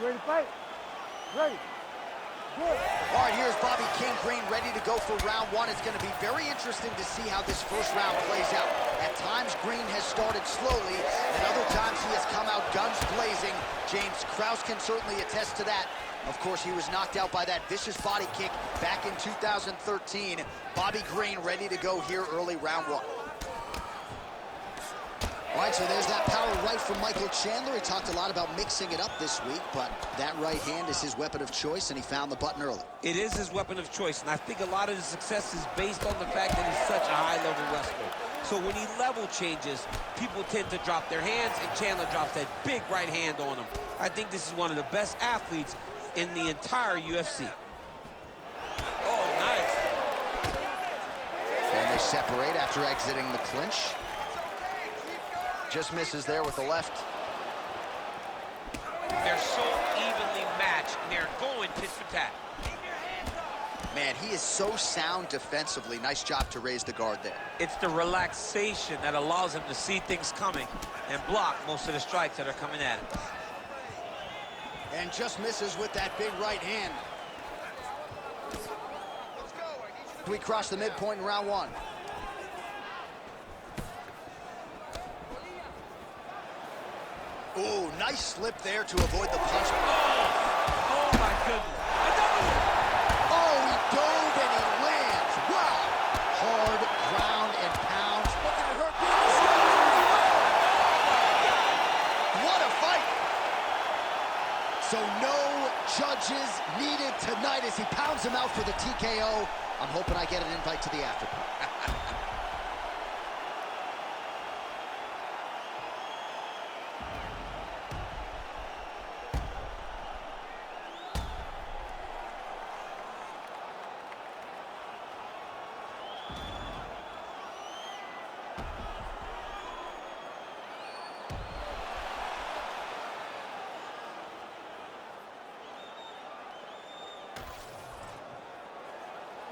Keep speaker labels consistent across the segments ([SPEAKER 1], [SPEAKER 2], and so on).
[SPEAKER 1] You ready to fight? Ready. Good.
[SPEAKER 2] All right, here's Bobby King Green ready to go for round one. It's going to be very interesting to see how this first round plays out. At times, Green has started slowly, and other times he has come out guns blazing. James Krause can certainly attest to that. Of course, he was knocked out by that vicious body kick back in 2013. Bobby Green ready to go here early round one. All right, so there's that power right from Michael Chandler. He talked a lot about mixing it up this week, but that right hand is his weapon of choice, and he found the button early.
[SPEAKER 3] It is his weapon of choice, and I think a lot of his success is based on the fact that he's such a high-level wrestler. So when he level changes, people tend to drop their hands, and Chandler drops that big right hand on him. I think this is one of the best athletes in the entire UFC. Oh, nice.
[SPEAKER 2] And they separate after exiting the clinch. Just misses there with the left.
[SPEAKER 3] They're so evenly matched, and they're going tit for tat.
[SPEAKER 2] Man, he is so sound defensively. Nice job to raise the guard there.
[SPEAKER 3] It's the relaxation that allows him to see things coming and block most of the strikes that are coming at him.
[SPEAKER 2] And just misses with that big right hand. We cross the midpoint in round one. Ooh, nice slip there to avoid the punch.
[SPEAKER 3] Oh my goodness.
[SPEAKER 2] Oh, he dove and he lands. Wow. Hard ground and pound. What a fight. So no judges needed tonight as he pounds him out for the TKO. I'm hoping I get an invite to the after party.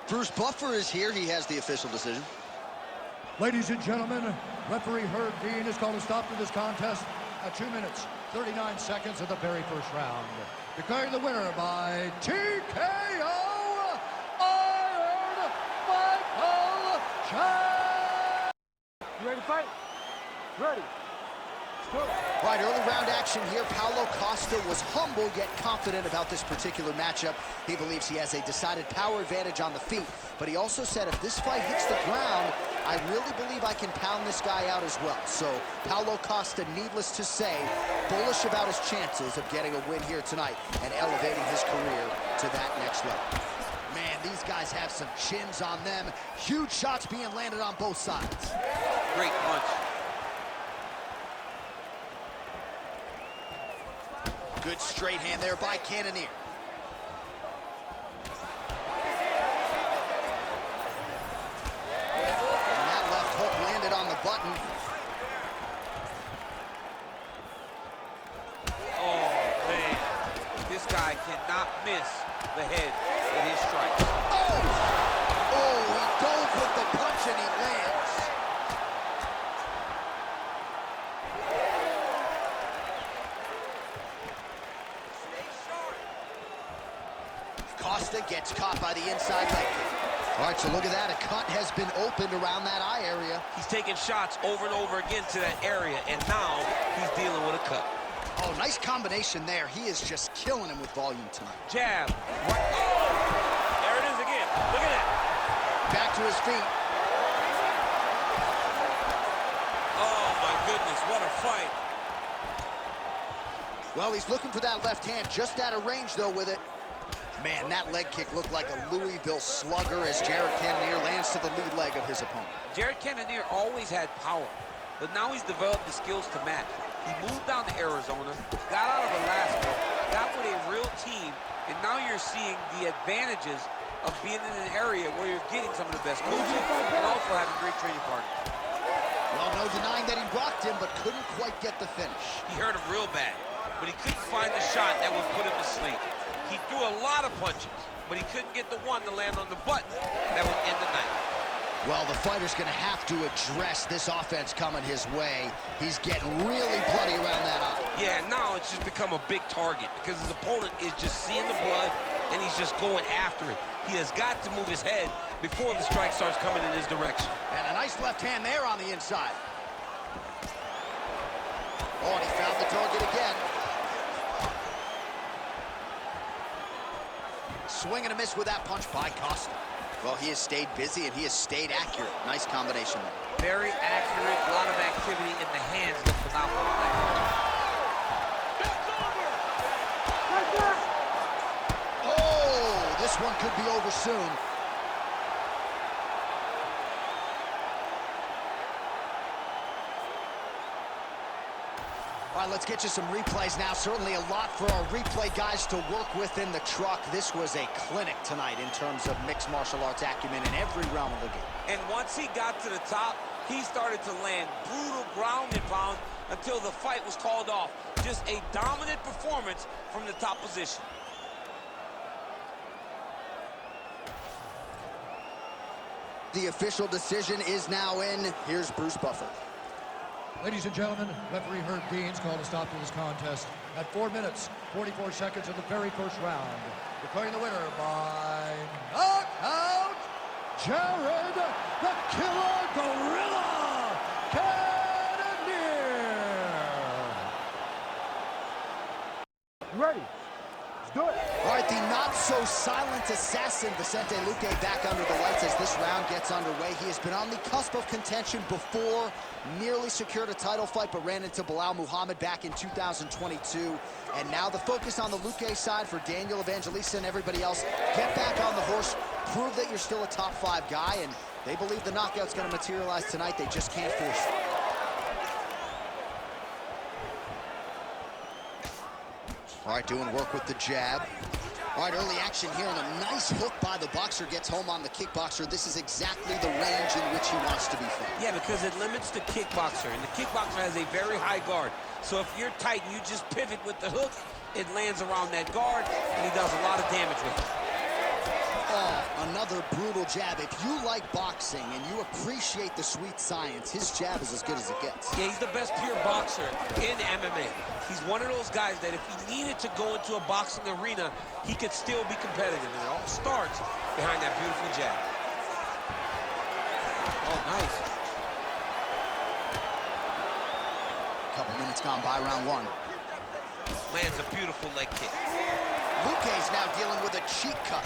[SPEAKER 2] Bruce Buffer is here. He has the official decision.
[SPEAKER 1] Ladies and gentlemen, referee Herb Dean has called a stop to this contest at 2 minutes, 39 seconds of the very first round. Declaring the winner by TKO, Iron Michael Chandler. You ready to fight? Ready.
[SPEAKER 2] All right, early round action here. Paulo Costa was humble yet confident about this particular matchup. He believes he has a decided power advantage on the feet, but he also said if this fight hits the ground, I really believe I can pound this guy out as well. So Paulo Costa, needless to say, bullish about his chances of getting a win here tonight and elevating his career to that next level. Man, these guys have some chins on them. Huge shots being landed on both sides.
[SPEAKER 3] Great punch.
[SPEAKER 2] Good straight hand there by Cannonier. And that left hook landed on the button.
[SPEAKER 3] Oh, man. This guy cannot miss the head with his strikes.
[SPEAKER 2] Oh! Oh, he dove with the punch and he lands. Costa gets caught by the inside leg kick. All right, so look at that. A cut has been opened around that eye area.
[SPEAKER 3] He's taking shots over and over again to that area, and now he's dealing with a cut.
[SPEAKER 2] Oh, nice combination there. He is just killing him with volume tonight.
[SPEAKER 3] Jab. Right. Oh! There it is again. Look at that.
[SPEAKER 2] Back to his feet.
[SPEAKER 3] Oh, my goodness. What a fight.
[SPEAKER 2] Well, he's looking for that left hand. Just out of range, though, with it. Man, that leg kick looked like a Louisville slugger as Jared Cannonier lands to the lead leg of his opponent.
[SPEAKER 3] Jared Cannonier always had power, but now he's developed the skills to match. He moved down to Arizona, got out of Alaska, got with a real team, and now you're seeing the advantages of being in an area where you're getting some of the best coaching and also having great training partners.
[SPEAKER 2] Well, no denying that he rocked him, but couldn't quite get the finish.
[SPEAKER 3] He hurt him real bad, but he couldn't find the shot that would put him to sleep. He threw a lot of punches, but he couldn't get the one to land on the button that would end the night.
[SPEAKER 2] Well, the fighter's going to have to address this offense coming his way. He's getting really bloody around that eye.
[SPEAKER 3] Yeah, now it's just become a big target because his opponent is just seeing the blood and he's just going after it. He has got to move his head before the strike starts coming in his direction.
[SPEAKER 2] And a nice left hand there on the inside. Oh, and he found the target again. Swing and a miss with that punch by Costa. Well, he has stayed busy and he has stayed accurate. Nice combination there.
[SPEAKER 3] Very accurate, a lot of activity in the hands. Look phenomenal.
[SPEAKER 2] Oh, this one could be over soon. All right, let's get you some replays now. Certainly a lot for our replay guys to work with in the truck. This was a clinic tonight in terms of mixed martial arts acumen in every realm of the game.
[SPEAKER 3] And once he got to the top, he started to land brutal ground and pound until the fight was called off. Just a dominant performance from the top position.
[SPEAKER 2] The official decision is now in. Here's Bruce Buffer.
[SPEAKER 1] Ladies and gentlemen, referee Herb Dean's called a stop to this contest at 4 minutes, 44 seconds of the very first round. Declaring the winner by knockout, Jared the Killer Gorilla Cannonier.
[SPEAKER 4] Ready. Let's do it.
[SPEAKER 2] All right, the not-so-silent assassin, Vicente Luque, back under the lights as this round gets underway. He has been on the cusp of contention before, nearly secured a title fight, but ran into Bilal Muhammad back in 2022. And now the focus on the Luque side for Daniel Evangelista and everybody else. Get back on the horse, prove that you're still a top-5 guy, and they believe the knockout's going to materialize tonight. They just can't force it. All right, doing work with the jab. All right, early action here, and a nice hook by the boxer gets home on the kickboxer. This is exactly the range in which he wants to be found.
[SPEAKER 3] Yeah, because it limits the kickboxer, and the kickboxer has a very high guard. So if you're tight and you just pivot with the hook, it lands around that guard, and he does a lot of damage with it.
[SPEAKER 2] Oh, another brutal jab. If you like boxing and you appreciate the sweet science, his jab is as good as it gets.
[SPEAKER 3] Yeah, he's the best pure boxer in MMA. He's one of those guys that if he needed to go into a boxing arena, he could still be competitive. And it all starts behind that beautiful jab. Oh, nice.
[SPEAKER 2] Couple minutes gone by, round one.
[SPEAKER 3] Lands a beautiful leg kick.
[SPEAKER 2] Luque's now dealing with a cheek cut.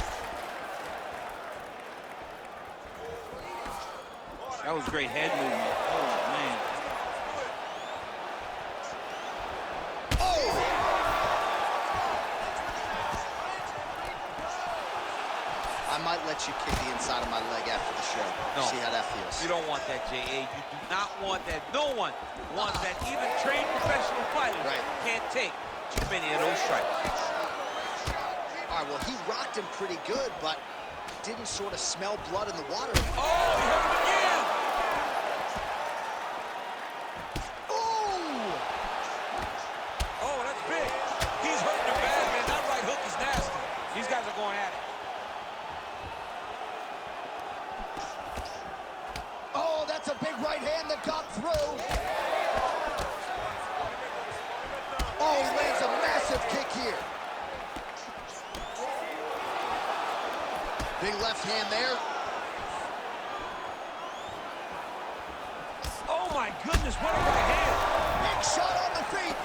[SPEAKER 3] That was great head movement. Oh, man.
[SPEAKER 2] Oh! I might let you kick the inside of my leg after the show.
[SPEAKER 3] No.
[SPEAKER 2] See how that feels.
[SPEAKER 3] You don't want that, J.A. You do not want that. No one wants that. Even trained professional fighters can't take too many of those strikes.
[SPEAKER 2] All right, well, he rocked him pretty good, but didn't sort of smell blood in the water.
[SPEAKER 3] Oh, he hurt him again!
[SPEAKER 2] Ooh!
[SPEAKER 3] Oh, that's big. He's hurting him bad, man. That right hook is nasty. These guys are going at it.
[SPEAKER 2] Oh, that's a big right hand that got through. Oh, he lands a massive kick here. Big left hand there.
[SPEAKER 3] Oh, my goodness, what a right hand.
[SPEAKER 2] Big shot on the feet.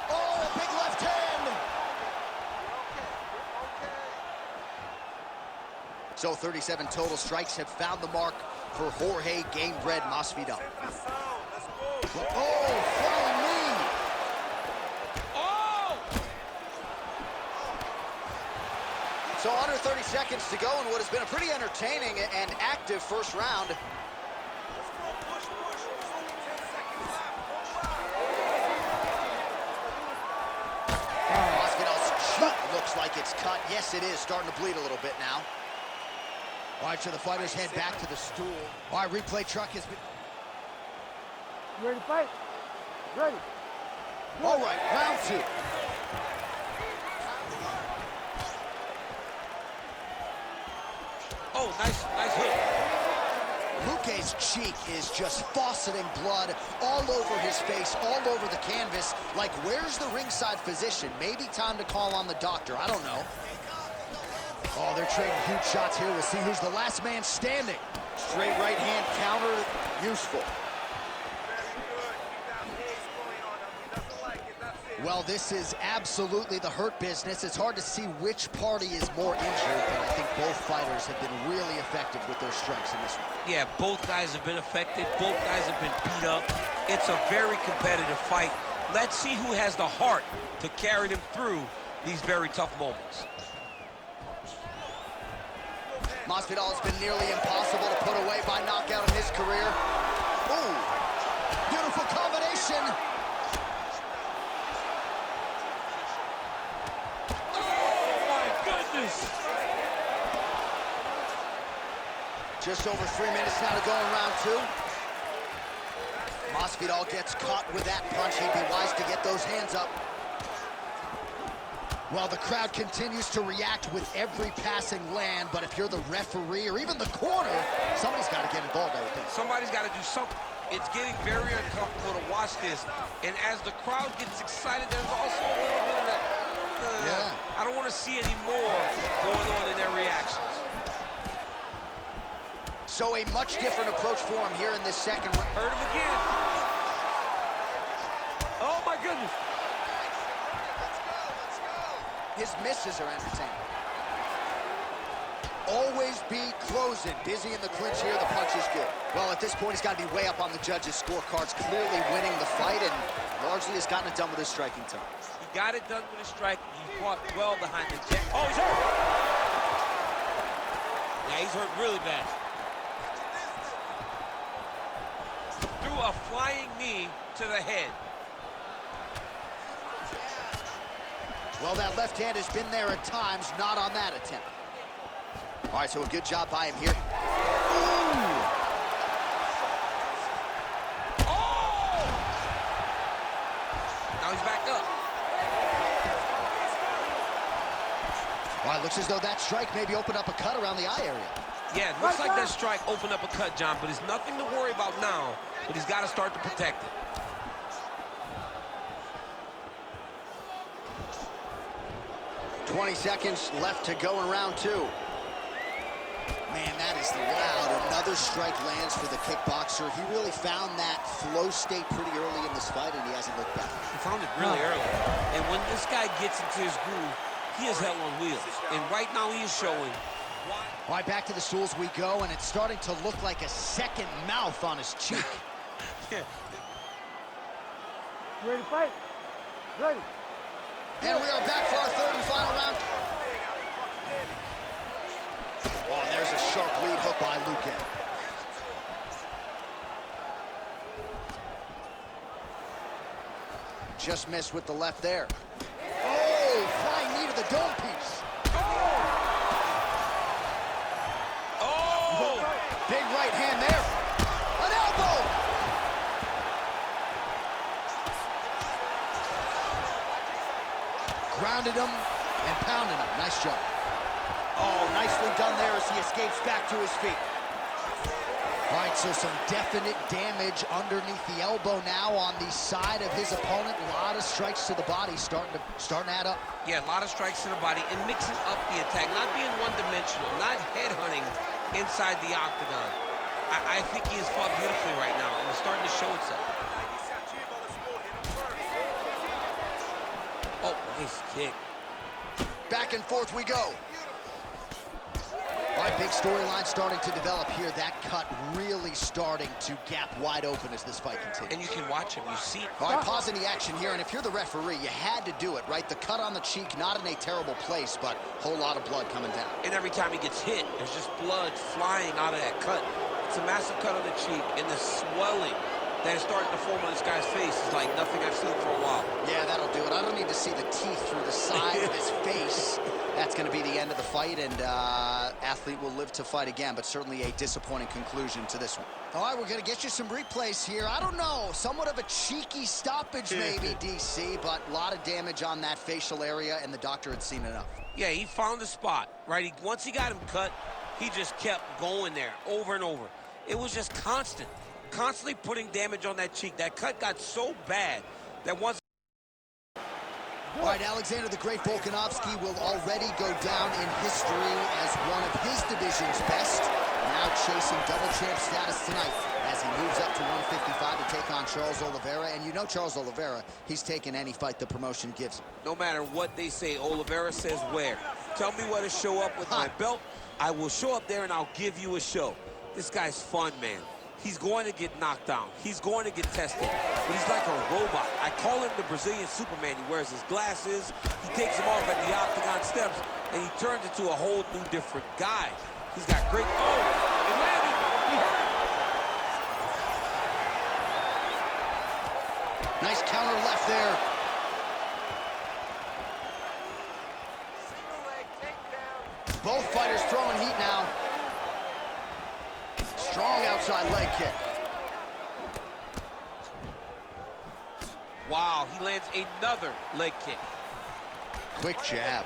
[SPEAKER 2] Oh, big left hand. So 37 total strikes have found the mark for Jorge Gamebred Masvidal. Oh, flying knee.
[SPEAKER 3] Oh!
[SPEAKER 2] So under 30 seconds to go in what has been a pretty entertaining and active first round. Masvidal's cheek looks like it's cut. Yes, it is starting to bleed a little bit now. All right, so the fighters head back to the stool. All right, replay truck has been...
[SPEAKER 4] You ready to fight? Ready.
[SPEAKER 2] All right, round two.
[SPEAKER 3] Oh, nice hook.
[SPEAKER 2] Luque's cheek is just fauceting blood all over his face, all over the canvas. Like, where's the ringside physician? Maybe time to call on the doctor. I don't know. Oh, they're trading huge shots here. We'll see who's the last man standing. Straight right hand counter, useful. Well, this is absolutely the hurt business. It's hard to see which party is more injured, but I think both fighters have been really effective with their strikes in this one.
[SPEAKER 3] Yeah, both guys have been affected. Both guys have been beat up. It's a very competitive fight. Let's see who has the heart to carry them through these very tough moments.
[SPEAKER 2] Masvidal has been nearly impossible to put away by knockout in his career. Ooh, beautiful combination. Just over 3 minutes now to go in round 2. Masvidal gets caught with that punch. He'd be wise to get those hands up. Well, the crowd continues to react with every passing land, but if you're the referee or even the corner, somebody's got to get involved, I would think.
[SPEAKER 3] Somebody's got to do something. It's getting very uncomfortable to watch this, and as the crowd gets excited, there's also a little bit of that. I don't want to see any more going on in their reactions.
[SPEAKER 2] So a much different approach for him here in this second round.
[SPEAKER 3] Hurt him again.
[SPEAKER 4] Oh, my goodness.
[SPEAKER 2] His misses are entertaining. Always be closing. Busy in the clinch here. The punch is good. Well, at this point, he's got to be way up on the judges' scorecards, clearly winning the fight, and largely has gotten it done with his striking time.
[SPEAKER 3] He got it done with his striking. He fought well behind the jab. Oh, he's hurt. Yeah, he's hurt really bad. Threw a flying knee to the head.
[SPEAKER 2] Well, that left hand has been there at times, not on that attempt. All right, so a good job by him here. Ooh!
[SPEAKER 3] Oh! Now he's back up.
[SPEAKER 2] Well, it looks as though that strike maybe opened up a cut around the eye area.
[SPEAKER 3] Yeah, it looks like that strike opened up a cut, John, but it's nothing to worry about now, but he's got to start to protect it.
[SPEAKER 2] .20 seconds left to go in round 2. Man, that is loud. Another strike lands for the kickboxer. He really found that flow state pretty early in this fight, and he hasn't looked back.
[SPEAKER 3] He found it really early. And when this guy gets into his groove, he is hell on wheels. And right now he is showing.
[SPEAKER 2] All right, back to the stools we go, and it's starting to look like a second mouth on his cheek.
[SPEAKER 3] Yeah.
[SPEAKER 4] You ready to fight? Ready.
[SPEAKER 2] And we are back for our third and final round. Oh, and there's a sharp lead hook by Luque. Just missed with the left there. Oh, flying knee to the dome piece.
[SPEAKER 3] Oh!
[SPEAKER 2] Big right hand there. An elbow. Grounded him and pounded him. Nice job. Oh, nicely done there as he escapes back to his feet. All right, so some definite damage underneath the elbow now on the side of his opponent. A lot of strikes to the body starting to add up.
[SPEAKER 3] Yeah, a lot of strikes to the body and mixing up the attack, not being one-dimensional, not headhunting inside the octagon. I think he has fought beautifully right now, and it's starting to show itself. Oh, nice kick.
[SPEAKER 2] Back and forth we go. All right, big storyline starting to develop here. That cut really starting to gap wide open as this fight continues.
[SPEAKER 3] And you can watch him, you see it.
[SPEAKER 2] All right, pausing the action here, and if you're the referee, you had to do it, right? The cut on the cheek, not in a terrible place, but a whole lot of blood coming down.
[SPEAKER 3] And every time he gets hit, there's just blood flying out of that cut. It's a massive cut on the cheek, and the swelling that is starting to form on this guy's face is like nothing I've seen for a while.
[SPEAKER 2] Yeah, that'll do it. I don't need to see the teeth through the side of his face. That's going to be the end of the fight, and athlete will live to fight again, but certainly a disappointing conclusion to this one. All right, we're going to get you some replays here. I don't know, somewhat of a cheeky stoppage maybe, DC, but a lot of damage on that facial area, and the doctor had seen enough.
[SPEAKER 3] Yeah, he found the spot, right? Once he got him cut, He just kept going there over and over. It was just constantly putting damage on that cheek. That cut got so bad that once...
[SPEAKER 2] All right, Alexander the Great Volkanovski will already go down in history as one of his division's best. Now chasing double champ status tonight as he moves up to 155 to take on Charles Oliveria. And you know Charles Oliveria, he's taking any fight the promotion gives him.
[SPEAKER 3] No matter what they say, Oliveria says where. Tell me where to show up with my belt. I will show up there and I'll give you a show. This guy's fun, man. He's going to get knocked down. He's going to get tested. But he's like a robot. I call him the Brazilian Superman. He wears his glasses. He takes them off at the octagon steps, and he turns into a whole new different guy. He's got great... Oh, it landed. He hurt him.
[SPEAKER 2] Nice counter left there. Both fighters throwing heat now. Strong outside leg kick.
[SPEAKER 3] Wow, he lands another leg kick.
[SPEAKER 2] Quick jab.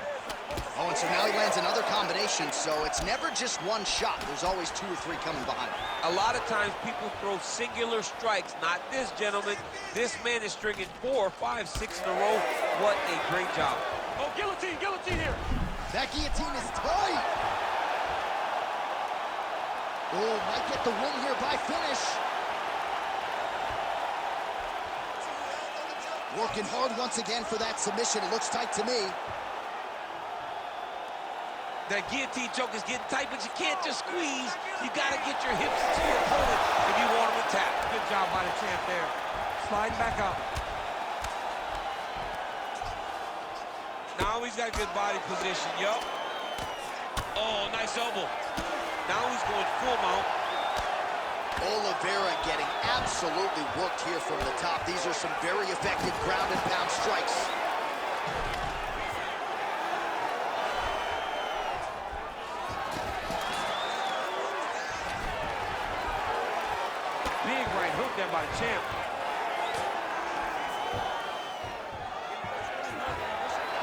[SPEAKER 2] Oh, and so now he lands another combination, so it's never just one shot. There's always 2 or 3 coming behind.
[SPEAKER 3] A lot of times people throw singular strikes. Not this gentleman. This man is stringing 4, 5, 6 in a row. What a great job.
[SPEAKER 4] Oh, guillotine here.
[SPEAKER 2] That guillotine is tight. Oh, might get the win here by finish. Working hard once again for that submission. It looks tight to me.
[SPEAKER 3] That guillotine choke is getting tight, but you can't just squeeze. You got to get your hips to your opponent if you want him to tap.
[SPEAKER 4] Good job by the champ there. Sliding back up.
[SPEAKER 3] Now he's got good body position, yup. Oh, nice elbow. Now he's going full mount.
[SPEAKER 2] Oliveria getting absolutely worked here from the top. These are some very effective ground and pound strikes.
[SPEAKER 4] Big right hook there by the champ.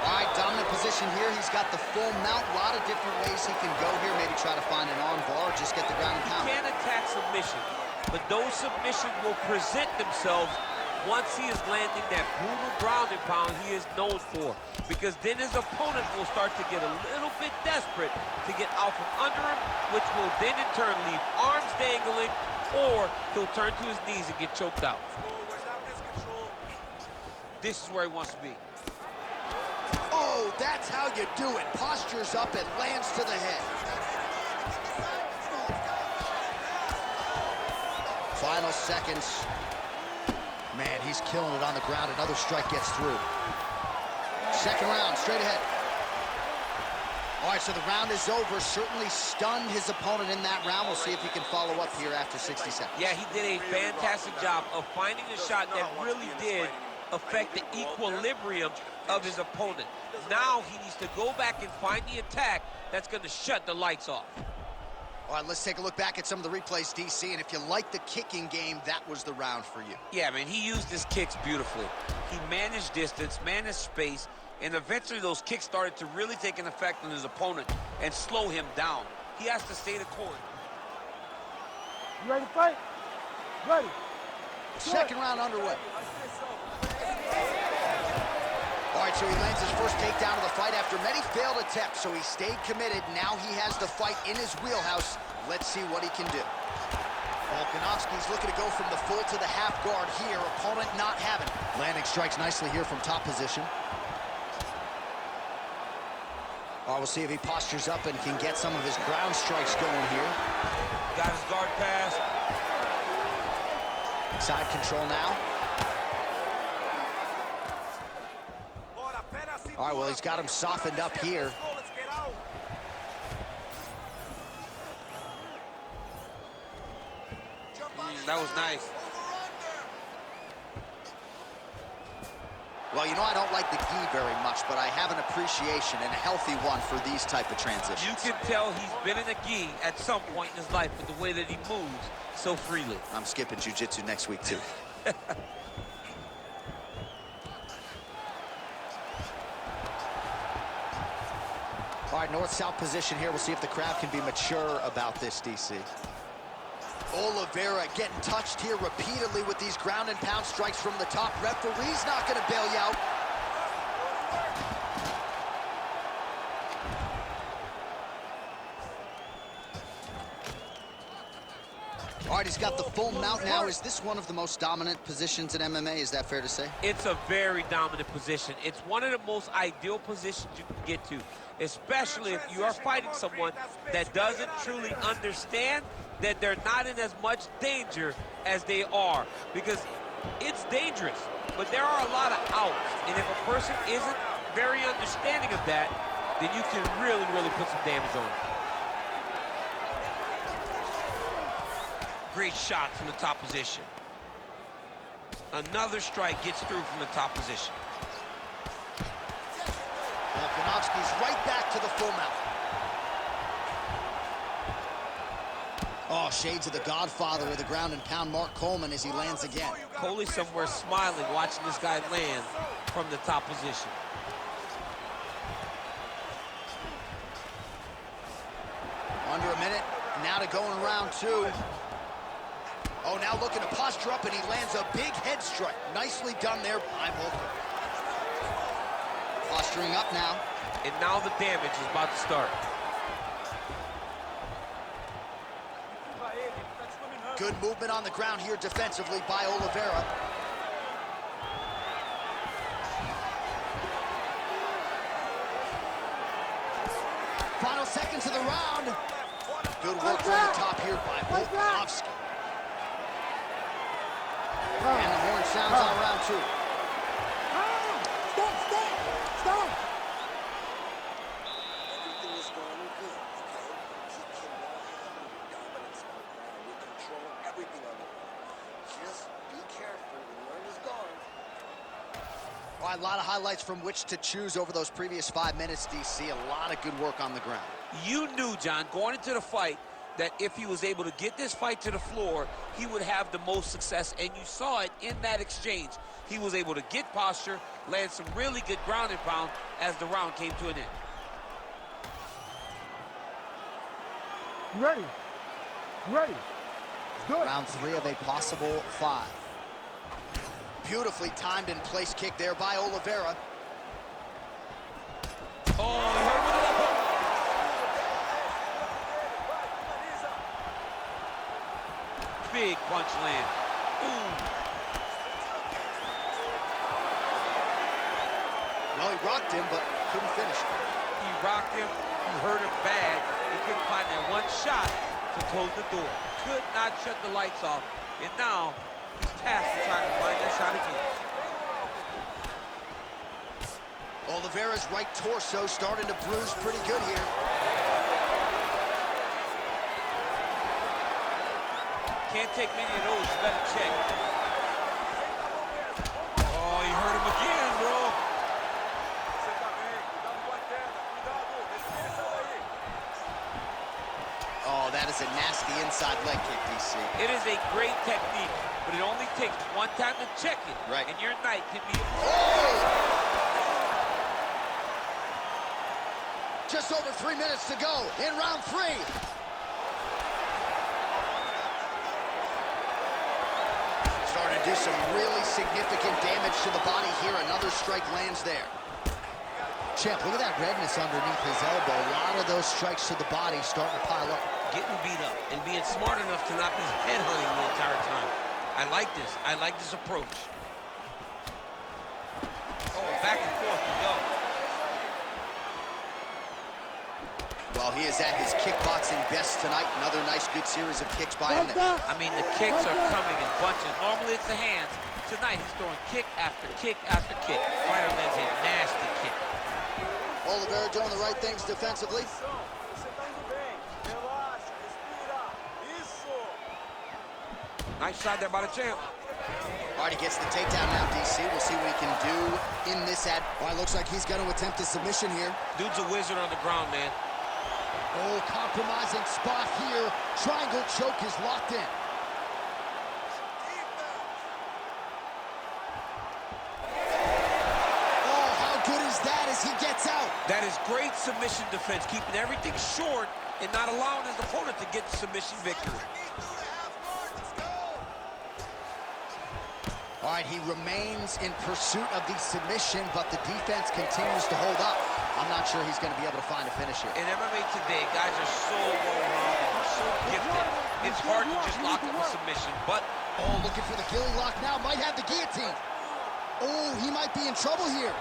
[SPEAKER 2] All right, dominant position here. He's got the full mount. A lot of different ways he can go here. Maybe try to find an arm bar or just get the ground and pound.
[SPEAKER 3] He can attack submission, but those submissions will present themselves once he is landing that brutal ground and pound he is known for. Because then his opponent will start to get a little bit desperate to get out from under him, which will then in turn leave arms dangling, or he'll turn to his knees and get choked out. This is where he wants to be.
[SPEAKER 2] Oh, that's how you do it. Postures up and lands to the head. Final seconds. Man, he's killing it on the ground. Another strike gets through. Second round, straight ahead. All right, so the round is over. Certainly stunned his opponent in that round. We'll see if he can follow up here after 60 seconds.
[SPEAKER 3] Yeah, he did a fantastic job of finding a shot that really did affect the equilibrium of his opponent. Now he needs to go back and find the attack that's going to shut the lights off.
[SPEAKER 2] All right, let's take a look back at some of the replays, DC, and if you like the kicking game, that was the round for you.
[SPEAKER 3] Yeah, man, he used his kicks beautifully. He managed distance, managed space, and eventually those kicks started to really take an effect on his opponent and slow him down. He has to stay the course.
[SPEAKER 4] You ready to fight? Ready.
[SPEAKER 2] Second round underway. All right, so he lands his first takedown of the fight after many failed attempts, so he stayed committed. Now he has the fight in his wheelhouse. Let's see what he can do. Volkanovski's looking to go from the full to the half guard here. Opponent not having it. Landing strikes nicely here from top position. All right, we'll see if he postures up and can get some of his ground strikes going here.
[SPEAKER 3] Got his guard pass.
[SPEAKER 2] Side control now. All right, well, he's got him softened up here.
[SPEAKER 3] That was nice.
[SPEAKER 2] Well, you know, I don't like the gi very much, but I have an appreciation and a healthy one for these type of transitions.
[SPEAKER 3] You can tell he's been in a gi at some point in his life with the way that he moves so freely.
[SPEAKER 2] I'm skipping jiu-jitsu next week, too. All right, north-south position here. We'll see if the crowd can be mature about this, DC. Oliveria getting touched here repeatedly with these ground and pound strikes from the top. Referee's not going to bail you out. All right, he's got the full mount now. Is this one of the most dominant positions in MMA? Is that fair to say?
[SPEAKER 3] It's a very dominant position. It's one of the most ideal positions you can get to, especially if you are fighting someone that doesn't truly understand that they're not in as much danger as they are, because it's dangerous, but there are a lot of outs, and if a person isn't very understanding of that, then you can really, really put some damage on them. Great shot from the top position. Another strike gets through from the top position.
[SPEAKER 2] Volkanovski's right back to the full mount. Oh, shades of the godfather of the ground and pound, Mark Coleman, as he lands again.
[SPEAKER 3] Coley's somewhere smiling, watching this guy land from the top position.
[SPEAKER 2] Under a minute, now to go in round two. Oh, now looking to posture up, and he lands a big head strike. Nicely done there by Volkanovski. Posturing up now.
[SPEAKER 3] And now the damage is about to start.
[SPEAKER 2] Good movement on the ground here defensively by Oliveria. Final seconds of the round. Good work from the top here by Volkanovski. And the horn sounds on round two.
[SPEAKER 5] Stop!
[SPEAKER 6] Everything is going good, okay? He can now have dominance on the ground. We control everything on the ground. Just be careful when one is gone.
[SPEAKER 2] All right, a lot of highlights from which to choose over those previous 5 minutes, DC. A lot of good work on the ground.
[SPEAKER 3] You knew, John, going into the fight, that if he was able to get this fight to the floor, he would have the most success, and you saw it in that exchange. He was able to get posture, land some really good ground and pound as the round came to an end.
[SPEAKER 4] You ready? You ready? Let's do it.
[SPEAKER 2] Round three of a possible 5. Beautifully timed and placed kick there by Oliveria.
[SPEAKER 3] Oh, he hurt with a left hook. Big punch land. Ooh.
[SPEAKER 2] Well, he rocked him, but couldn't finish it.
[SPEAKER 3] He rocked him, he hurt him bad. He couldn't find that one shot to close the door. Could not shut the lights off. And now, he's tasked with trying to find that shot again.
[SPEAKER 2] Oliveria's right torso starting to bruise pretty good here.
[SPEAKER 3] Can't take many of those, you better check. Oh, he hurt him again, bro.
[SPEAKER 2] Oh, that is a nasty inside leg kick, DC.
[SPEAKER 3] It is a great technique, but it only takes one time to check it.
[SPEAKER 2] Right.
[SPEAKER 3] And your night can be...
[SPEAKER 2] Oh! Just over 3 minutes to go in round 3. Starting to do some really significant damage to the body here. Another strike lands there. Champ, look at that redness underneath his elbow. A lot of those strikes to the body starting to pile up.
[SPEAKER 3] Getting beat up and being smart enough to not be headhunting the entire time. I like this. I like this approach. Oh, back and forth we go.
[SPEAKER 2] Well, he is at his kickboxing best tonight. Another nice, good series of kicks by him.
[SPEAKER 3] I mean, the kicks are coming in bunches. Normally it's the hands. Tonight he's throwing kick after kick after kick. Fighter lands a nasty kick.
[SPEAKER 2] Oliveria doing the right things defensively.
[SPEAKER 3] Nice shot there by the champ.
[SPEAKER 2] All right, he gets the takedown now, DC. We'll see what he can do in this ad. All right, looks like he's going to attempt a submission here.
[SPEAKER 3] Dude's a wizard on the ground, man.
[SPEAKER 2] Oh, compromising spot here. Triangle choke is locked in. Oh, how good is that as he gets out?
[SPEAKER 3] That is great submission defense, keeping everything short and not allowing his opponent to get the submission victory.
[SPEAKER 2] All right, he remains in pursuit of the submission, but the defense continues to hold up. I'm not sure he's going to be able to find a finish here.
[SPEAKER 3] In MMA today, guys are so well-rounded, so gifted. It's hard to just lock up a submission, but...
[SPEAKER 2] Oh, looking for the gilly lock now. Might have the guillotine. Oh, he might be in trouble here.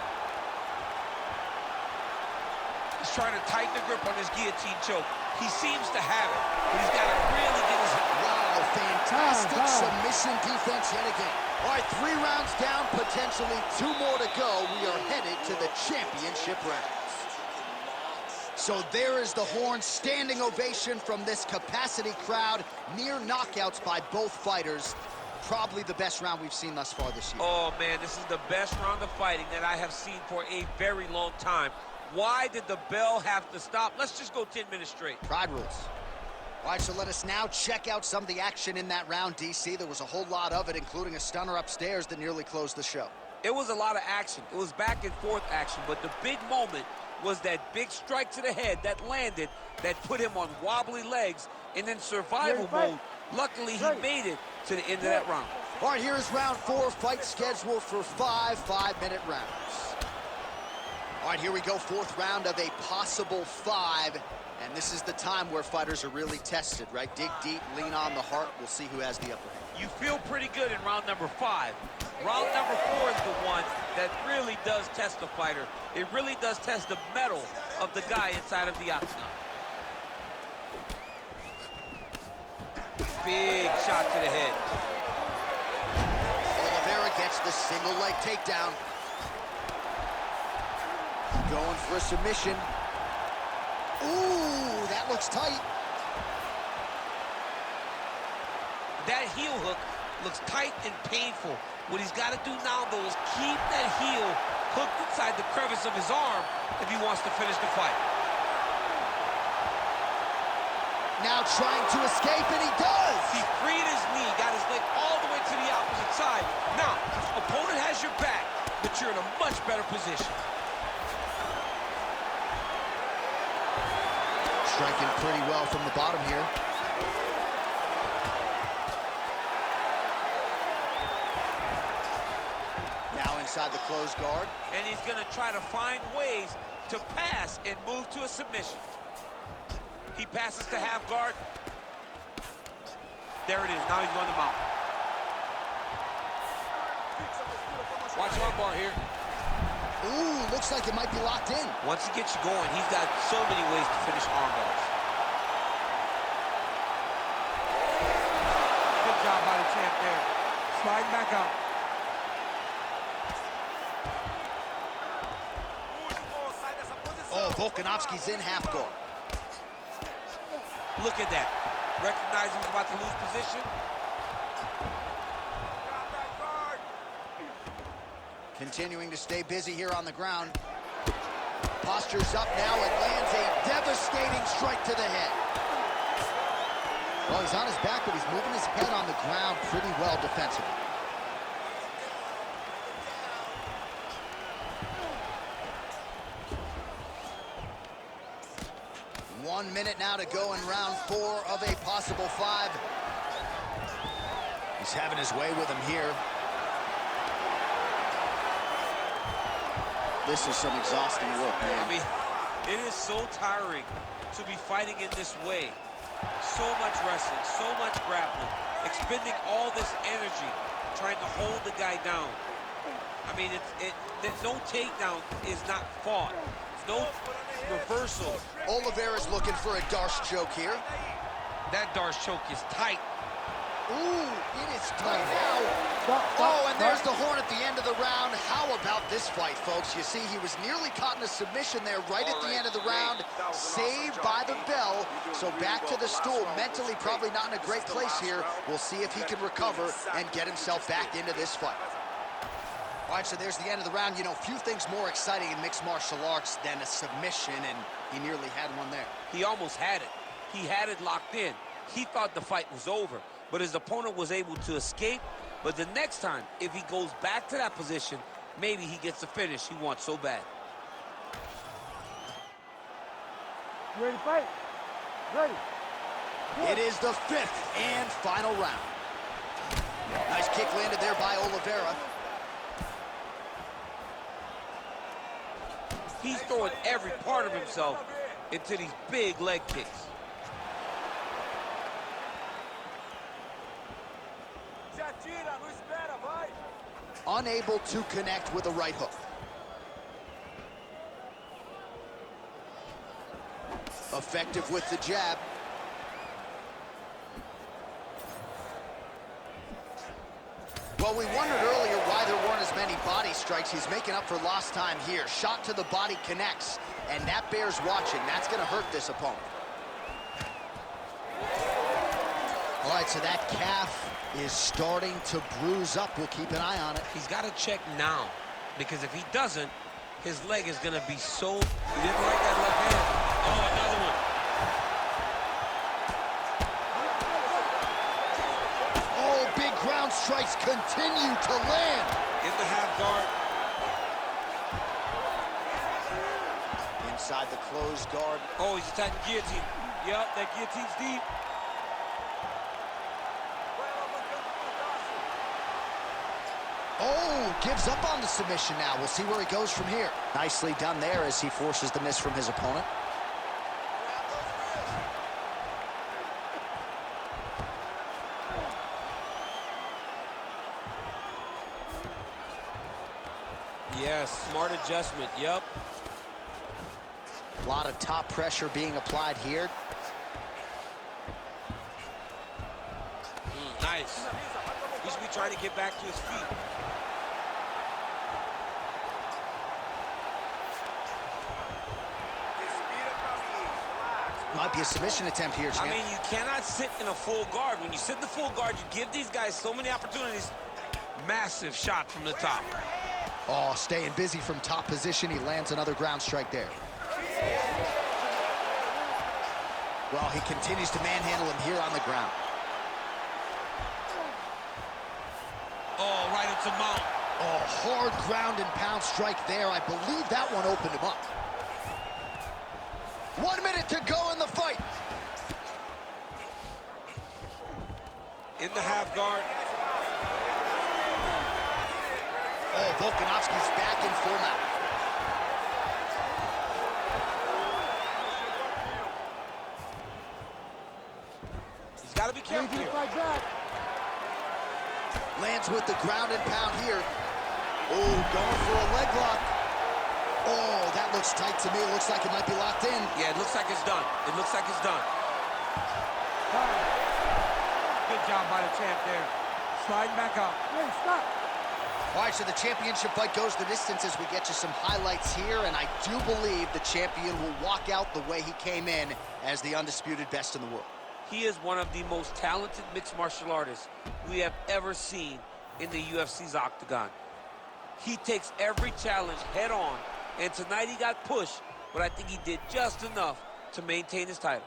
[SPEAKER 3] He's trying to tighten the grip on his guillotine choke. He seems to have it, but he's got to really get his...
[SPEAKER 2] Wow, fantastic submission defense yet again. All right, 3 rounds down, potentially 2 more to go. We are headed to the championship rounds. So there is the horn, standing ovation from this capacity crowd. Near knockouts by both fighters. Probably the best round we've seen thus far this year.
[SPEAKER 3] Oh, man, this is the best round of fighting that I have seen for a very long time. Why did the bell have to stop? Let's just go 10 minutes straight.
[SPEAKER 2] Pride rules. All right, so let us now check out some of the action in that round, DC. There was a whole lot of it, including a stunner upstairs that nearly closed the show.
[SPEAKER 3] It was a lot of action. It was back and forth action, but the big moment was that big strike to the head that landed, that put him on wobbly legs, and in survival mode, luckily he made it to the end of that round.
[SPEAKER 2] All right, here is round 4, fight scheduled for 5 5-minute rounds. All right, here we go, 4th round of a possible 5. And this is the time where fighters are really tested, right? Dig deep, lean on the heart. We'll see who has the upper hand.
[SPEAKER 3] You feel pretty good in round number 5. Round number 4 is the one that really does test the fighter. It really does test the mettle of the guy inside of the octagon. Big shot to the head.
[SPEAKER 2] Oliveria gets the single leg takedown. Going for a submission. Ooh, that looks tight.
[SPEAKER 3] That heel hook looks tight and painful. What he's got to do now, though, is keep that heel hooked inside the crevice of his arm if he wants to finish the fight.
[SPEAKER 2] Now trying to escape, and he does!
[SPEAKER 3] He freed his knee, got his leg all the way to the opposite side. Now, opponent has your back, but you're in a much better position.
[SPEAKER 2] Striking pretty well from the bottom here. Now inside the closed guard.
[SPEAKER 3] And he's going to try to find ways to pass and move to a submission. He passes to half guard. There it is. Now he's going to mount. Watch arm bar here.
[SPEAKER 2] Ooh, looks like it might be locked in.
[SPEAKER 3] Once he gets you going, he's got so many ways to finish arm bars.
[SPEAKER 4] Good job by the champ there. Sliding back out.
[SPEAKER 2] Oh, Volkanovski's in half guard.
[SPEAKER 3] Look at that. Recognizing he's about to lose position.
[SPEAKER 2] Continuing to stay busy here on the ground. Postures up now and lands a devastating strike to the head. Well, he's on his back, but he's moving his head on the ground pretty well defensively. One minute now to go in round 4 of a possible 5. He's having his way with him here. This is some exhausting work, man.
[SPEAKER 3] I mean, it is so tiring to be fighting in this way. So much wrestling, so much grappling, expending all this energy, trying to hold the guy down. I mean, no takedown is not fought. No reversal.
[SPEAKER 2] Oliveira's looking for a Darce choke here.
[SPEAKER 3] That Darce choke is tight.
[SPEAKER 2] Ooh, it is tight now. Oh, and there's the horn at the end of the round. How about this fight, folks? You see, he was nearly caught in a submission there right at the end of the round. Saved by the bell. So back to the stool. Mentally probably not in a great place here. We'll see if he can recover and get himself back into this fight. All right, so there's the end of the round. You know, few things more exciting in mixed martial arts than a submission, and he nearly had one there.
[SPEAKER 3] He almost had it. He had it locked in. He thought the fight was over, but his opponent was able to escape. But the next time, if he goes back to that position, maybe he gets the finish he wants so bad.
[SPEAKER 4] You ready to fight? Ready.
[SPEAKER 2] It is the 5th and final round. Nice kick landed there by Oliveria.
[SPEAKER 3] He's throwing every part of himself into these big leg kicks.
[SPEAKER 2] Unable to connect with a right hook. Effective with the jab. Well, we wondered earlier why there weren't as many body strikes. He's making up for lost time here. Shot to the body connects, and that bears watching. That's going to hurt this opponent. All right, so that calf is starting to bruise up. We'll keep an eye on it.
[SPEAKER 3] He's got to check now, because if he doesn't, his leg is going to be so... He didn't like that left hand. Oh, another one.
[SPEAKER 2] Oh, big ground strikes continue to land.
[SPEAKER 3] In the half guard.
[SPEAKER 2] Inside the closed guard.
[SPEAKER 3] Oh, he's attacking guillotine. Yep, that guillotine's deep.
[SPEAKER 2] Oh, gives up on the submission now. We'll see where he goes from here. Nicely done there as he forces the miss from his opponent.
[SPEAKER 3] Yes, smart adjustment, yep.
[SPEAKER 2] A lot of top pressure being applied here.
[SPEAKER 3] Nice. He should be trying to get back to his feet.
[SPEAKER 2] Might be a submission attempt here, champ.
[SPEAKER 3] I mean, you cannot sit in a full guard. When you sit in the full guard, you give these guys so many opportunities. Massive shot from the top.
[SPEAKER 2] Oh, staying busy from top position. He lands another ground strike there. Well, he continues to manhandle him here on the ground.
[SPEAKER 3] Oh, right into mount.
[SPEAKER 2] Oh, hard ground and pound strike there. I believe that one opened him up. 1 minute to go in the fight.
[SPEAKER 3] In the half guard.
[SPEAKER 2] Oh, Volkanovski's back in full mount.
[SPEAKER 3] He's got to be careful here.
[SPEAKER 4] Like that.
[SPEAKER 2] Lands with the ground and pound here. Oh, going for a leg lock. Oh, that looks tight to me. It looks like it might be locked in.
[SPEAKER 3] Yeah, it looks like it's done. It looks like it's done. Good job by the champ there. Sliding back up.
[SPEAKER 4] Hey, stop.
[SPEAKER 2] All right, so the championship fight goes the distance as we get you some highlights here, and I do believe the champion will walk out the way he came in as the undisputed best in the world.
[SPEAKER 3] He is one of the most talented mixed martial artists we have ever seen in the UFC's octagon. He takes every challenge head on, and tonight he got pushed, but I think he did just enough to maintain his title.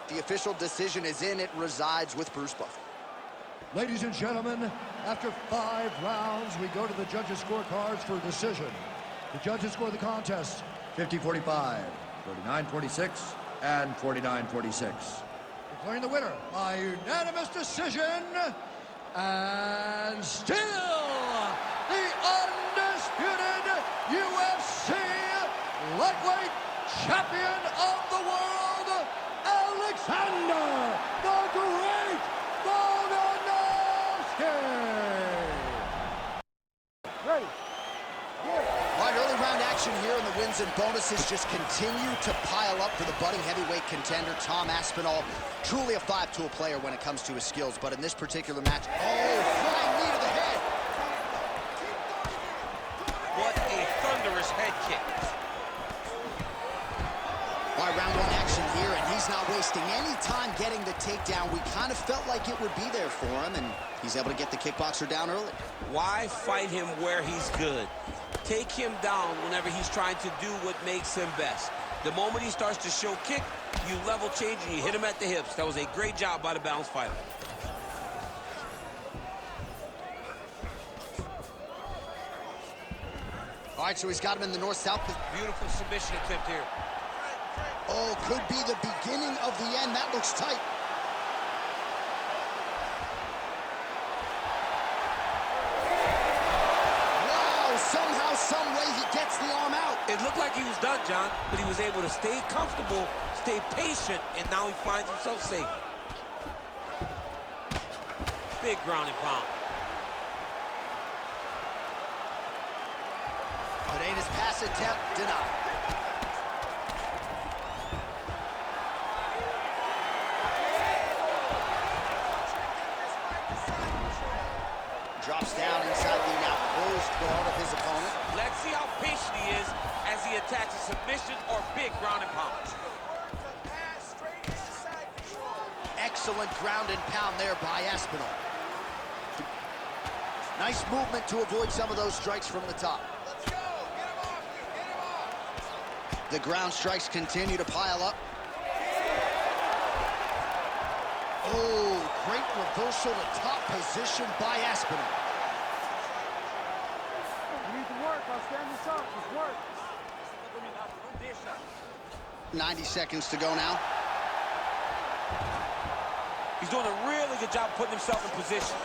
[SPEAKER 2] The official decision is in. It resides with Bruce Buffer.
[SPEAKER 1] Ladies and gentlemen, after 5 rounds, we go to the judges' scorecards for decision. The judges score the contest 50-45, 39-46, and 49-46. Declaring the winner by unanimous decision, and still the undisputed UFC lightweight champion of the world, Alexander the Great Volkanovski!
[SPEAKER 4] Ready.
[SPEAKER 2] All right, early round action here, and the wins and bonuses just continue to pile up for the budding heavyweight contender, Tom Aspinall. Truly a 5-tool player when it comes to his skills, but in this particular match, oh, flying knee to the head.
[SPEAKER 3] What a thunderous head kick.
[SPEAKER 2] All right, round 1 action here, and he's not wasting any time getting the takedown. We kind of felt like it would be there for him, and he's able to get the kickboxer down early.
[SPEAKER 3] Why fight him where he's good? Take him down whenever he's trying to do what makes him best. The moment he starts to show kick, you level change and you hit him at the hips. That was a great job by the balanced fighter.
[SPEAKER 2] All right, so he's got him in the north-south.
[SPEAKER 3] Beautiful submission attempt here.
[SPEAKER 2] Oh, could be the beginning of the end. That looks tight. Wow, somehow, some way he gets the arm out.
[SPEAKER 3] It looked like he was done, John, but he was able to stay comfortable, stay patient, and now he finds himself safe. Big ground and pound.
[SPEAKER 2] Pereira's pass attempt denied. Drops down inside the now closed guard of his opponent.
[SPEAKER 3] Let's see how patient he is as he attacks a submission or big ground and pound.
[SPEAKER 2] Excellent ground and pound there by Aspinall. Nice movement to avoid some of those strikes from the top.
[SPEAKER 6] Let's go. Get him off you. Get him off.
[SPEAKER 2] The ground strikes continue to pile up. Oh, great reversal to top position by Aspinall.
[SPEAKER 4] You need to work. I'll stand this up. Just work.
[SPEAKER 2] 90 seconds to go now.
[SPEAKER 3] He's doing a really good job putting himself in position.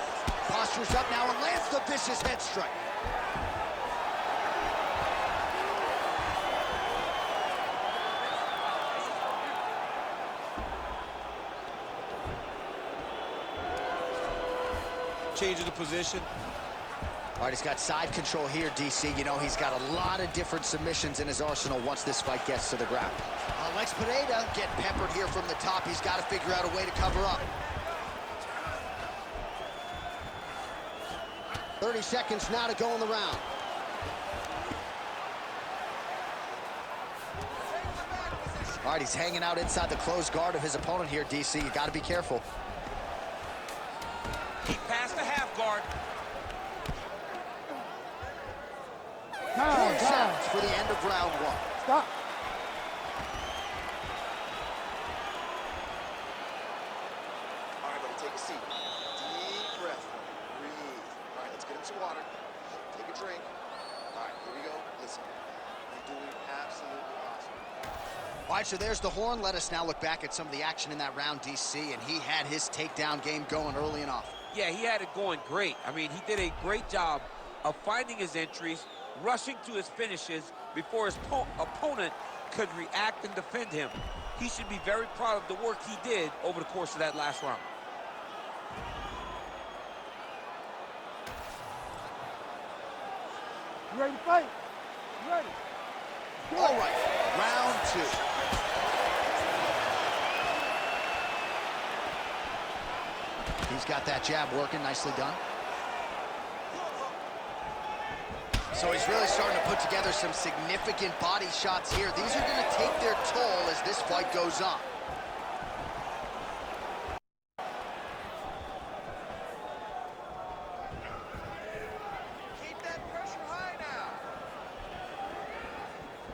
[SPEAKER 2] Postures up now and lands the vicious head strike.
[SPEAKER 3] Changing the position.
[SPEAKER 2] All right, he's got side control here, DC. You know, he's got a lot of different submissions in his arsenal once this fight gets to the ground. Lex Pereira getting peppered here from the top. He's got to figure out a way to cover up. 30 seconds now to go in the round. All right, he's hanging out inside the closed guard of his opponent here, DC. You got to be careful.
[SPEAKER 3] He passed the half guard.
[SPEAKER 2] 4 seconds for the end of round 1.
[SPEAKER 4] Stop.
[SPEAKER 6] All right, buddy, take a seat. Deep breath. Breathe. All right, let's get him some water. Take a drink. All right, here we go. Listen, you're doing absolutely awesome.
[SPEAKER 2] All right, so there's the horn. Let us now look back at some of the action in that round, DC, and he had his takedown game going early and often.
[SPEAKER 3] Yeah, he had it going great. I mean, he did a great job of finding his entries, rushing to his finishes before his opponent could react and defend him. He should be very proud of the work he did over the course of that last round.
[SPEAKER 4] You ready to fight? You ready?
[SPEAKER 2] All right, round 2. He's got that jab working, nicely done. So he's really starting to put together some significant body shots here. These are going to take their toll as this fight goes on.
[SPEAKER 6] Keep that pressure high now.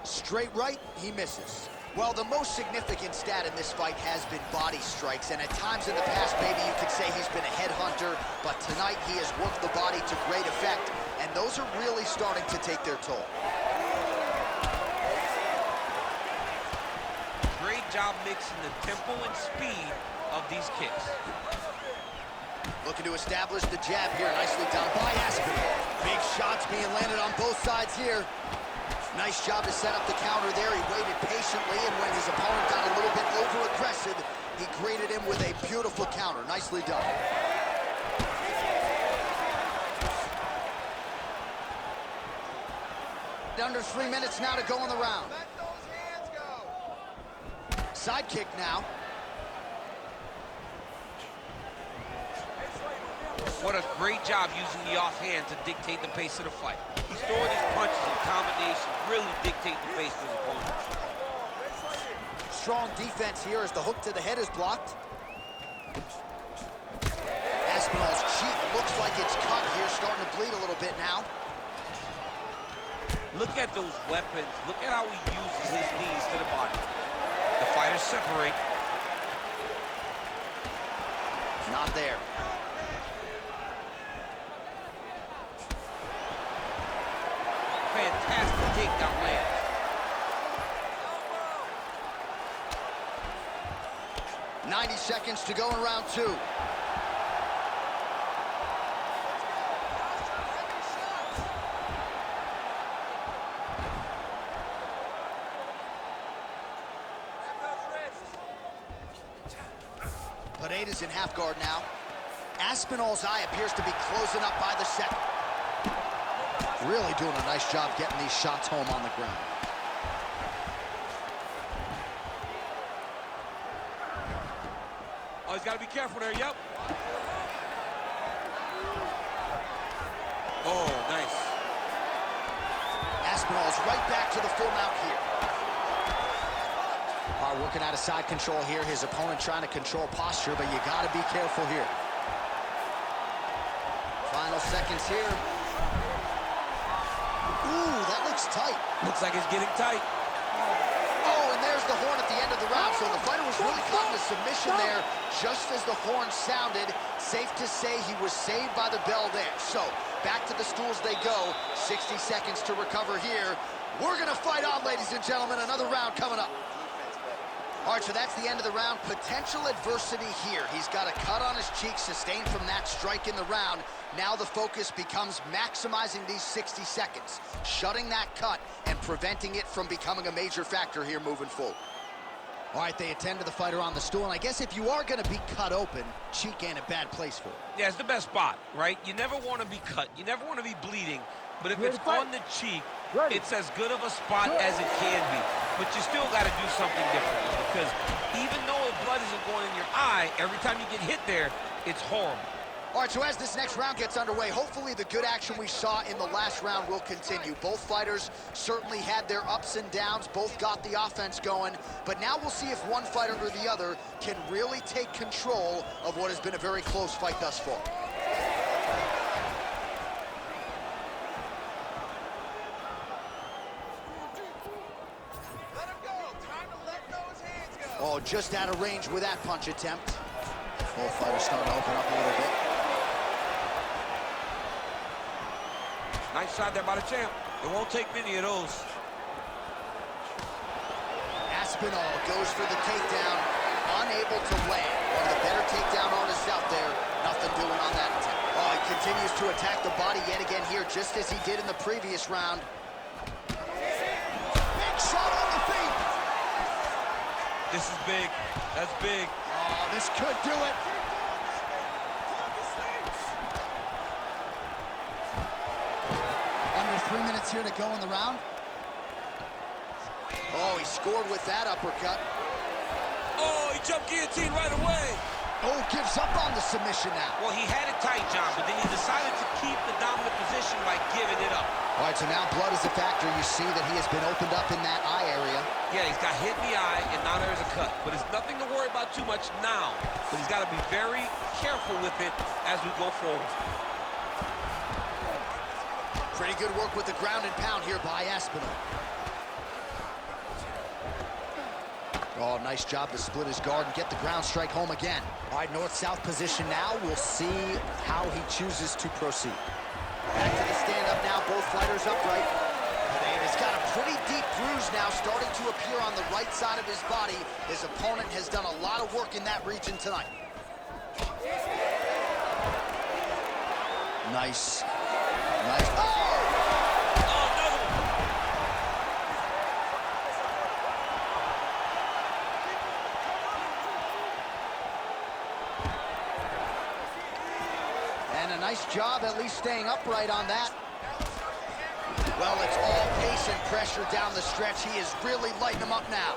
[SPEAKER 2] Straight right, he misses. Well, the most significant stat in this fight has been body strikes, and at times in the past, maybe you could say he's been a headhunter, but tonight he has worked the body to great effect, and those are really starting to take their toll.
[SPEAKER 3] Great job mixing the tempo and speed of these kicks.
[SPEAKER 2] Looking to establish the jab here, nicely done by Aspinall. Big shots being landed on both sides here. Nice job to set up the counter there. He waited patiently, and when his opponent got a little bit over-aggressive, he greeted him with a beautiful counter. Nicely done. Under 3 minutes now to go in the round.
[SPEAKER 6] Let those hands go.
[SPEAKER 2] Side kick now.
[SPEAKER 3] What a great job using the offhand to dictate the pace of the fight. He's throwing his punches in combination, really dictate the pace of his opponent.
[SPEAKER 2] Strong defense here as the hook to the head is blocked. Aspinall's cheek looks like it's cut here, starting to bleed a little bit now.
[SPEAKER 3] Look at those weapons. Look at how he uses his knees to the body. The fighters separate.
[SPEAKER 2] Not there.
[SPEAKER 3] Fantastic takedown land.
[SPEAKER 2] .90 seconds to go in round 2. Periera's in half guard now. Aspinall's eye appears to be closing up by the second. Really doing a nice job getting these shots home on the ground.
[SPEAKER 3] Oh, he's got to be careful there, yep. Oh, nice.
[SPEAKER 2] Aspinall's right back to the full mount here. All right, working out of side control here. His opponent trying to control posture, but you got to be careful here. Final seconds here. Ooh, that looks tight.
[SPEAKER 3] Looks like it's getting tight.
[SPEAKER 2] Oh, and there's the horn at the end of the round. So the fighter was really caught in a submission there just as the horn sounded. Safe to say he was saved by the bell there. So back to the stools they go. 60 seconds to recover here. We're going to fight on, ladies and gentlemen. Another round coming up. All right, so that's the end of the round. Potential adversity here. He's got a cut on his cheek sustained from that strike in the round. Now the focus becomes maximizing these 60 seconds, shutting that cut and preventing it from becoming a major factor here moving forward. All right, they attend to the fighter on the stool, and I guess if you are going to be cut open, cheek ain't a bad place for it.
[SPEAKER 3] Yeah, it's the best spot, right? You never want to be cut. You never want to be bleeding. But if it's on the cheek, it's as good of a spot as it can be. But you still got to do something different, because even though the blood isn't going in your eye, every time you get hit there, it's horrible.
[SPEAKER 2] All right, so as this next round gets underway, hopefully the good action we saw in the last round will continue. Both fighters certainly had their ups and downs. Both got the offense going. But now we'll see if one fighter or the other can really take control of what has been a very close fight thus far. Oh, just out of range with that punch attempt. Both fighters starting to open up a little bit.
[SPEAKER 3] Nice shot there by the champ. It won't take many of those.
[SPEAKER 2] Aspinall goes for the takedown, unable to land. One of the better takedown artists out there. Nothing doing on that attempt. Oh, he continues to attack the body yet again here, just as he did in the previous round. Big shot on the feet.
[SPEAKER 3] This is big. That's big.
[SPEAKER 2] Oh, this could do it. Under 3 minutes here to go in the round. Oh, he scored with that uppercut.
[SPEAKER 3] Oh, he jumped guillotine right away.
[SPEAKER 2] Oh, gives up on the submission now.
[SPEAKER 3] Well, he had it tight, John, but then he decided to keep the dominant position by giving it up.
[SPEAKER 2] All right, so now blood is a factor. You see that he has been opened up in that eye area.
[SPEAKER 3] Yeah, he's got hit in the eye, and now there's a cut. But it's nothing to worry about too much now. But he's got to be very careful with it as we go forward.
[SPEAKER 2] Pretty good work with the ground and pound here by Aspinall. Oh, nice job to split his guard and get the ground strike home again. All right, north-south position now. We'll see how he chooses to proceed. Back to the stand-up now, both fighters upright. He's got a pretty deep bruise now starting to appear on the right side of his body. His opponent has done a lot of work in that region tonight. Nice. Nice. Oh! And a nice job at least staying upright on that. Well, it's all pace and pressure down the stretch. He is really lighting him up now.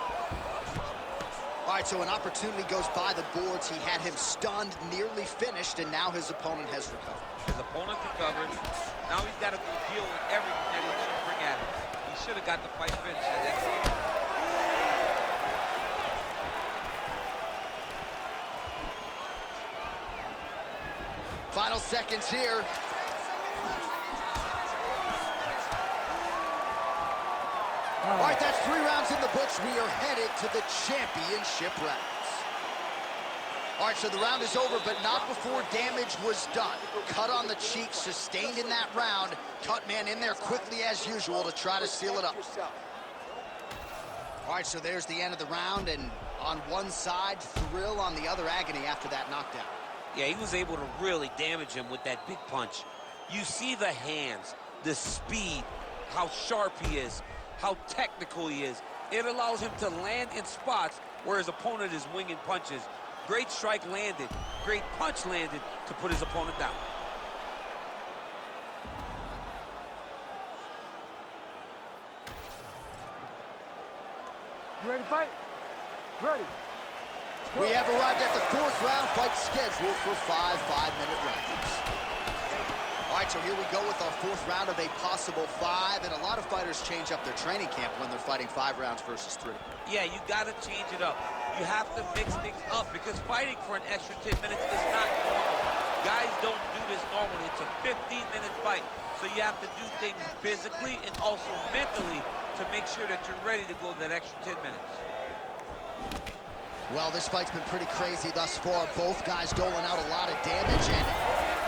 [SPEAKER 2] All right, so an opportunity goes by the boards. He had him stunned, nearly finished, and now his opponent has recovered.
[SPEAKER 3] His opponent recovered. Now he's got to deal with everything that he should bring at him. He should have got the fight finished at that time.
[SPEAKER 2] Final seconds here. All right, that's 3 rounds in the books. We are headed to the championship rounds. All right, so the round is over, but not before damage was done. Cut on the cheek, sustained in that round. Cut man in there quickly as usual to try to seal it up. All right, so there's the end of the round, and on one side, thrill, on the other, agony after that knockdown.
[SPEAKER 3] Yeah, he was able to really damage him with that big punch. You see the hands, the speed, how sharp he is, how technical he is. It allows him to land in spots where his opponent is winging punches. Great strike landed, great punch landed to put his opponent down.
[SPEAKER 4] You ready to fight? Ready.
[SPEAKER 2] We have arrived at the 4th round, fight scheduled for 5 5-minute rounds. All right, so here we go with our 4th round of a possible 5, and a lot of fighters change up their training camp when they're fighting 5 rounds versus 3.
[SPEAKER 3] Yeah, you gotta change it up. You have to mix things up because fighting for an extra 10 minutes is not normal. Guys don't do this normally. It's a 15-minute fight, so you have to do things physically and also mentally to make sure that you're ready to go that extra 10 minutes.
[SPEAKER 2] Well, this fight's been pretty crazy thus far. Both guys doling out a lot of damage, and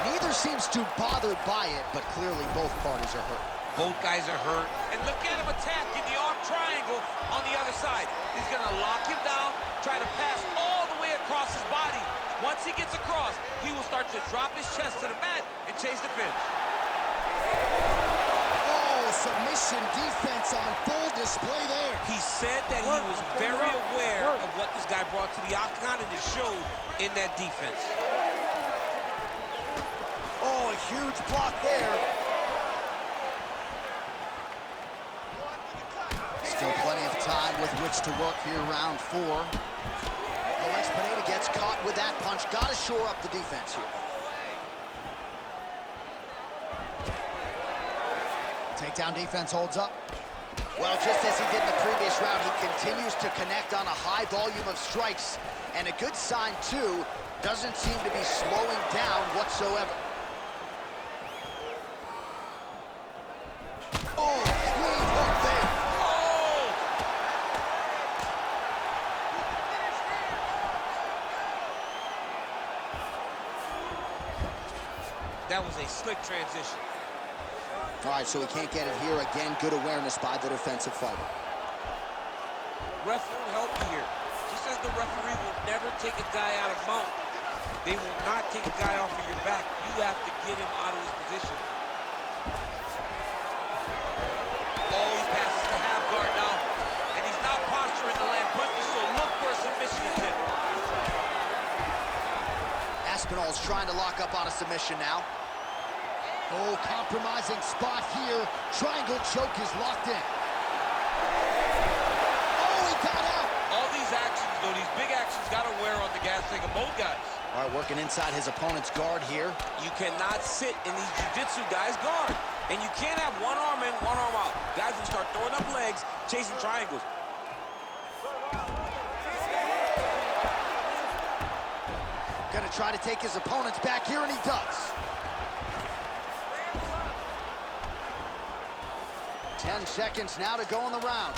[SPEAKER 2] neither seems too bothered by it, but clearly both parties are hurt.
[SPEAKER 3] Both guys are hurt. And look at him attacking the arm triangle on the other side. He's going to lock him down, try to pass all the way across his body. Once he gets across, he will start to drop his chest to the mat and chase the finish.
[SPEAKER 2] Submission defense on full display there.
[SPEAKER 3] He said that he was very aware of what this guy brought to the octagon, and it showed in that defense.
[SPEAKER 2] Oh, a huge block there. Still plenty of time with which to work here, round 4. Oh, Aspinall gets caught with that punch. Got to shore up the defense here. Takedown defense holds up. Well, just as he did in the previous round, he continues to connect on a high volume of strikes. And a good sign, too, doesn't seem to be slowing down whatsoever. Oh, clean hook there.
[SPEAKER 3] Oh! That was a slick transition.
[SPEAKER 2] All right, so we can't get it here. Again, good awareness by the defensive fighter.
[SPEAKER 3] Ref won't help you here. Just as the referee will never take a guy out of mount, they will not take a guy off of your back. You have to get him out of his position. Oh, he passes the half guard now, and he's not posturing to land punches, so look for a submission attempt.
[SPEAKER 2] Aspinall's trying to lock up on a submission now. Oh, compromising spot here. Triangle choke is locked in. Oh, he got out.
[SPEAKER 3] All these actions, though, these big actions, got to wear on the gas tank of both guys.
[SPEAKER 2] All right, working inside his opponent's guard here.
[SPEAKER 3] You cannot sit in these jiu-jitsu guys' guard. And you can't have one arm in, one arm out. Guys will start throwing up legs, chasing triangles.
[SPEAKER 2] Gonna try to take his opponent's back here, and he does. 10 seconds now to go in the round.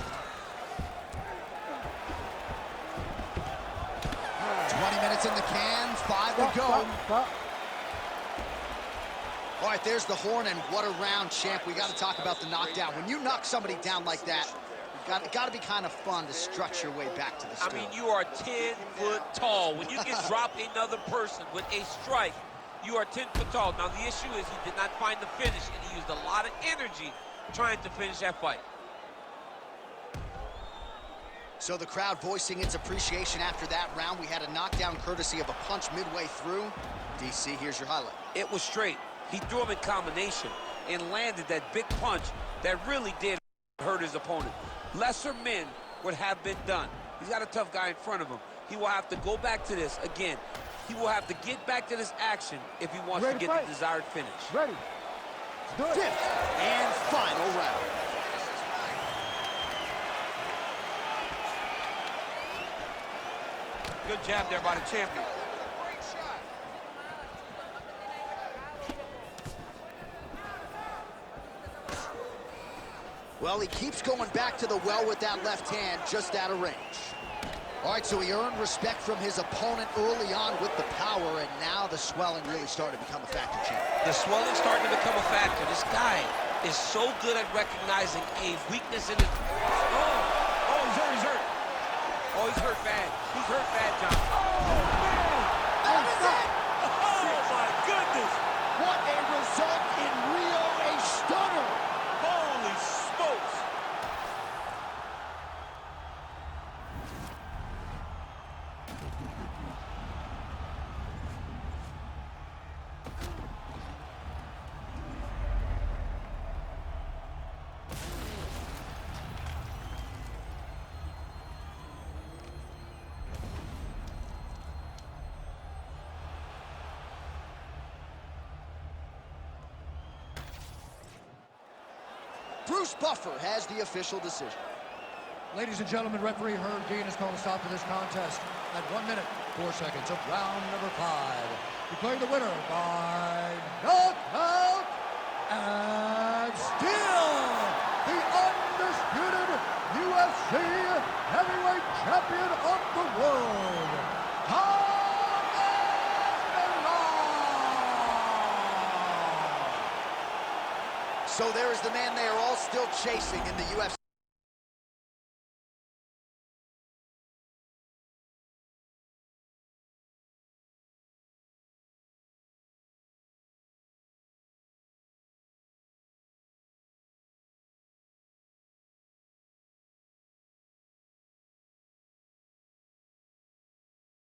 [SPEAKER 2] 20 minutes in the can, 5 to go. All right, there's the horn, and what a round, champ. We got to talk about the knockdown. When you knock somebody down like that, got to be kind of fun to strut your way back to the stone.
[SPEAKER 3] I mean, you are 10 foot tall. When you can drop another person with a strike, you are 10 foot tall. Now, the issue is he did not find the finish, and he used a lot of energy trying to finish that fight.
[SPEAKER 2] So the crowd voicing its appreciation after that round. We had a knockdown courtesy of a punch midway through. DC, here's your highlight.
[SPEAKER 3] It was straight. He threw him in combination and landed that big punch that really did hurt his opponent. Lesser men would have been done. He's got a tough guy in front of him. He will have to go back to this again. He will have to get back to this action if he wants to get the desired finish.
[SPEAKER 4] Ready. Do it.
[SPEAKER 2] 5th and final round.
[SPEAKER 3] Good jab there by the champion.
[SPEAKER 2] Well, he keeps going back to the well with that left hand, just out of range. All right, so he earned respect from his opponent early on with the power, and now the swelling really started to become a factor, Champ.
[SPEAKER 3] The swelling's starting to become a factor. This guy is so good at recognizing a weakness in his... Oh, he's hurt, he's hurt. Oh, he's hurt bad. He's hurt bad, John. Oh, man!
[SPEAKER 2] That is it!
[SPEAKER 3] Oh, my goodness!
[SPEAKER 2] What a result in Rio, a stunner!
[SPEAKER 3] Holy smokes!
[SPEAKER 2] Bruce Buffer has the official decision.
[SPEAKER 1] Ladies and gentlemen, referee Herb Dean has called a stop to this contest at 1 minute, 4 seconds of round number 5. Declaring the winner by knockout and still the undisputed UFC heavyweight champion of the world,
[SPEAKER 2] So there is the man they are all still chasing in the UFC.